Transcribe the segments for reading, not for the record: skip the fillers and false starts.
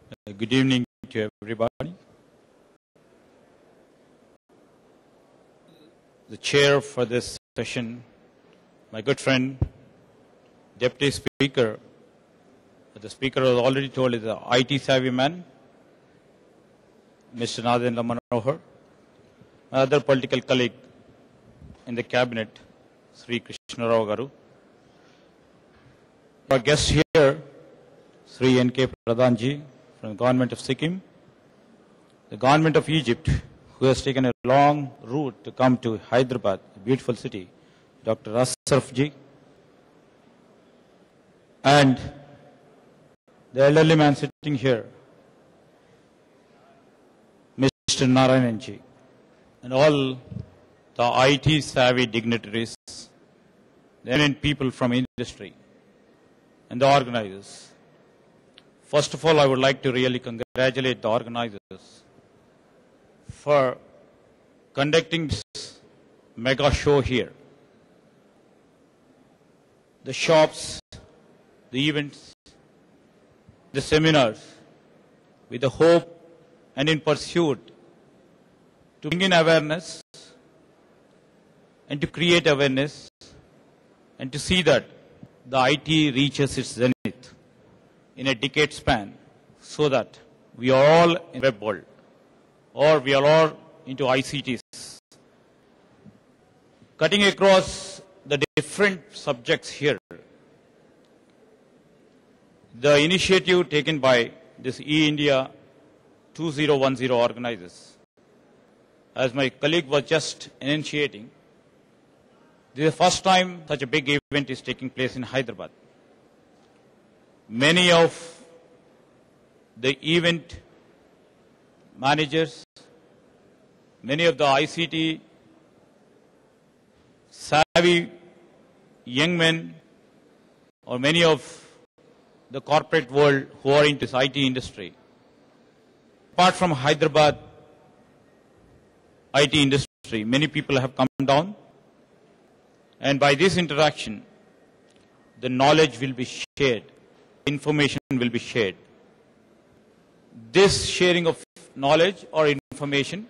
Good evening to everybody. The chair for this session, my good friend, Deputy Speaker, the Speaker was already told is an IT savvy man, Mr. Nadendra Manohar, my other political colleague in the cabinet, Sri Krishna Rao Garu. Our guest here, Sri N.K. Pradhanji from the government of Sikkim, the government of Egypt, who has taken a long route to come to Hyderabad, a beautiful city, Dr. Asrafji, and the elderly man sitting here, Mr. Narayananji, and all the IT savvy dignitaries, the eminent people from industry, and the organizers. First of all, I would like to really congratulate the organizers for conducting this mega show here. The shops, the events, the seminars, with the hope and in pursuit to bring in awareness and to create awareness and to see that the IT reaches its zenith in a decade span, so that we are all in the web world, or we are all into ICTs. Cutting across the different subjects here, the initiative taken by this E-India 2010 organizers, as my colleague was just initiating, this is the first time such a big event is taking place in Hyderabad. Many of the event managers, many of the ICT savvy young men, or many of the corporate world who are into this IT industry, apart from Hyderabad IT industry, many people have come down, and by this interaction, the knowledge will be shared, information will be shared. This sharing of knowledge or information,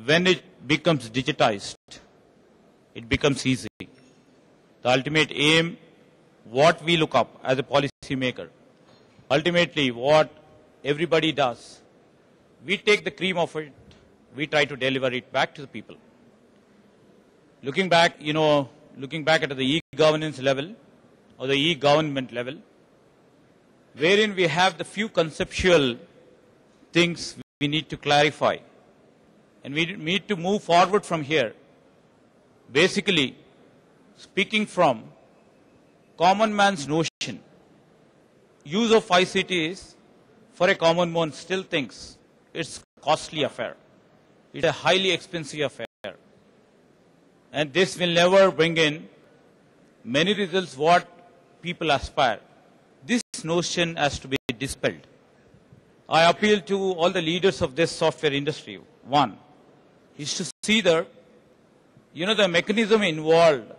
when it becomes digitized, it becomes easy. The ultimate aim, what we look up as a policy maker, ultimately what everybody does, we take the cream of it, we try to deliver it back to the people. Looking back, looking back at the e-governance level or the e-government level, wherein we have the few conceptual things we need to clarify, and we need to move forward from here. Basically, speaking from common man's notion, use of ICTs for a common man still thinks it's a costly affair. It's a highly expensive affair. And this will never bring in many results what people aspire. This notion has to be dispelled. I appeal to all the leaders of this software industry. One is to see the mechanism involved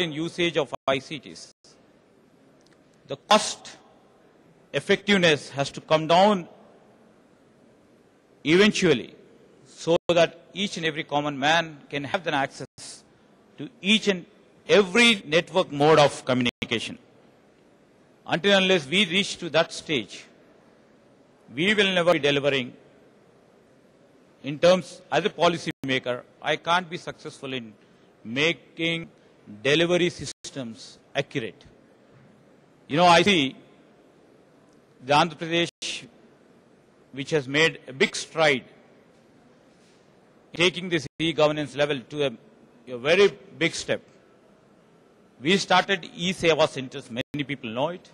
in usage of ICTs. The cost effectiveness has to come down eventually, so that each and every common man can have the access to each and every network mode of communication. Until unless we reach to that stage, we will never be delivering. In terms, as a policy maker, I can't be successful in making delivery systems accurate. I see the Andhra Pradesh, which has made a big stride taking this e-governance level to a very big step. We started e-Seva centers, many people know it.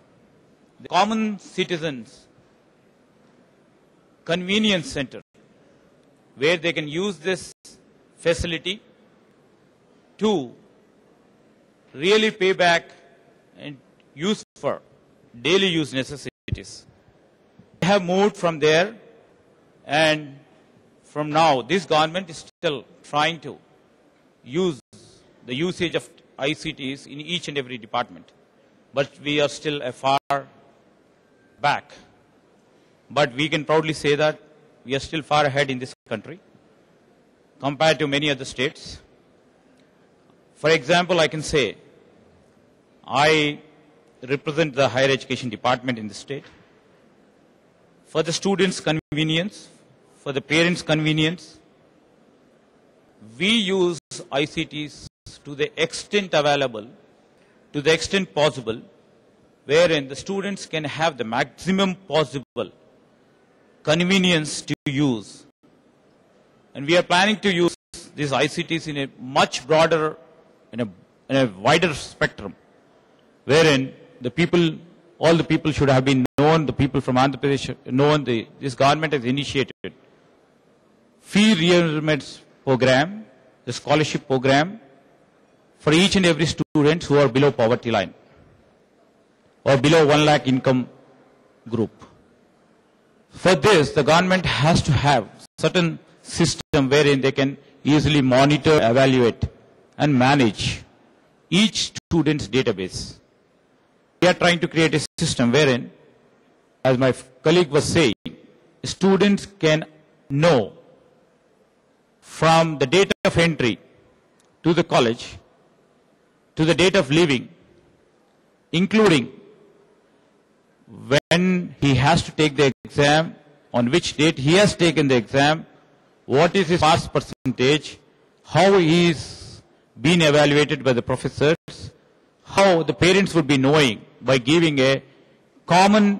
The common citizens convenience center, where they can use this facility to really pay back and use for daily use necessities. We have moved from there, and from now, this government is still trying to use the usage of ICTs in each and every department. But we are still a far back. But we can proudly say that we are still far ahead in this country compared to many other states. For example, I can say I represent the higher education department in the state. For the students' convenience, for the parents' convenience, we use ICTs to the extent available, to the extent possible, wherein the students can have the maximum possible convenience to use. And we are planning to use these ICTs in a much broader, in a wider spectrum, wherein the people, all the people should have been known, the people from Andhra Pradesh known, this government has initiated fee reimbursements program, the scholarship program for each and every student who are below poverty line or below 1 lakh income group. For this, the government has to have certain system wherein they can easily monitor, evaluate and manage each student's database. We are trying to create a system wherein, as my colleague was saying, students can know from the date of entry to the college, to the date of leaving, including when he has to take the exam, on which date he has taken the exam, what is his pass percentage, how he is being evaluated by the professors, how the parents would be knowing by giving a common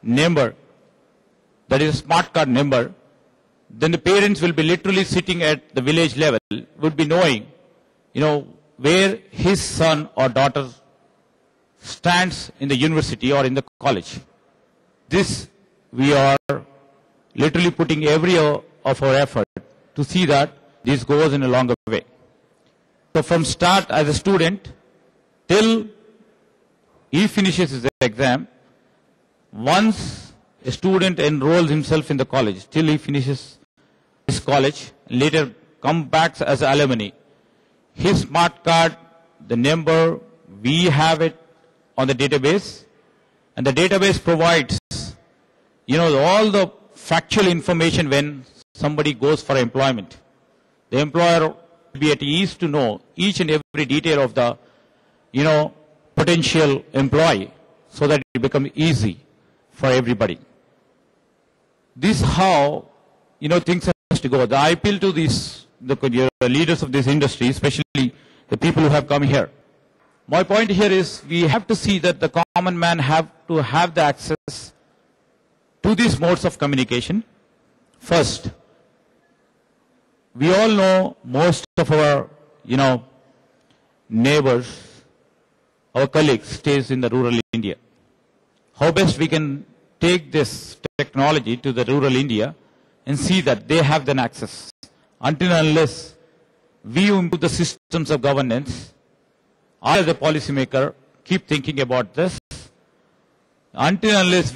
number, that is a smart card number. Then the parents will be literally sitting at the village level, would be knowing, where his son or daughter stands in the university or in the college. This we are literally putting every of our effort to see that this goes in a longer way. So from start as a student till he finishes his exam, once a student enrolls himself in the college, till he finishes his college, later come back as an alumni, his smart card, the number, we have it on the database, and the database provides, all the factual information when somebody goes for employment. The employer will be at ease to know each and every detail of the, potential employee, so that it becomes easy for everybody. This how, things have to go. I appeal to the leaders of this industry, especially the people who have come here. My point here is we have to see that the common man have to have the access to these modes of communication. First, we all know most of our, neighbors, our colleagues stays in the rural India. How best we can take this technology to the rural India and see that they have an access. Until and unless we improve the systems of governance, I as a policymaker keep thinking about this. Until and unless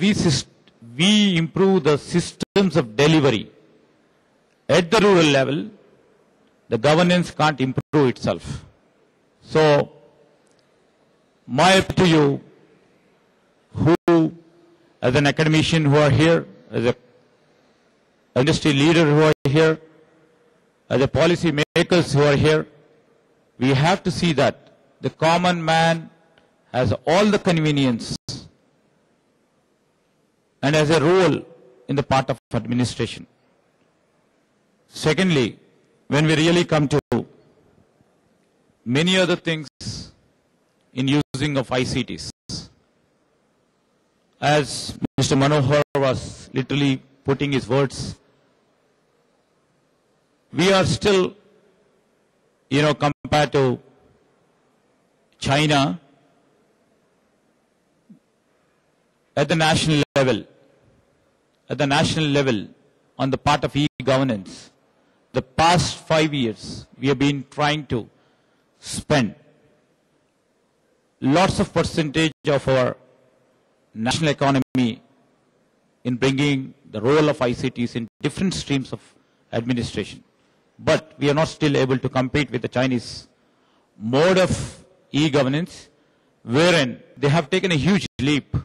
we improve the systems of delivery at the rural level, the governance can't improve itself. So, my appeal to you, who, as an academician who are here, as an industry leader who are here, as a policy makers who are here, we have to see that the common man has all the convenience and has a role in the part of administration. Secondly, when we really come to many other things in using of ICTs, as Mr. Manohar was literally putting his words, we are still, compared to China, at the national level, on the part of e-governance, the past 5 years, we have been trying to spend lots of percentage of our national economy in bringing the role of ICTs in different streams of administration. But we are not still able to compete with the Chinese mode of e-governance, wherein they have taken a huge leap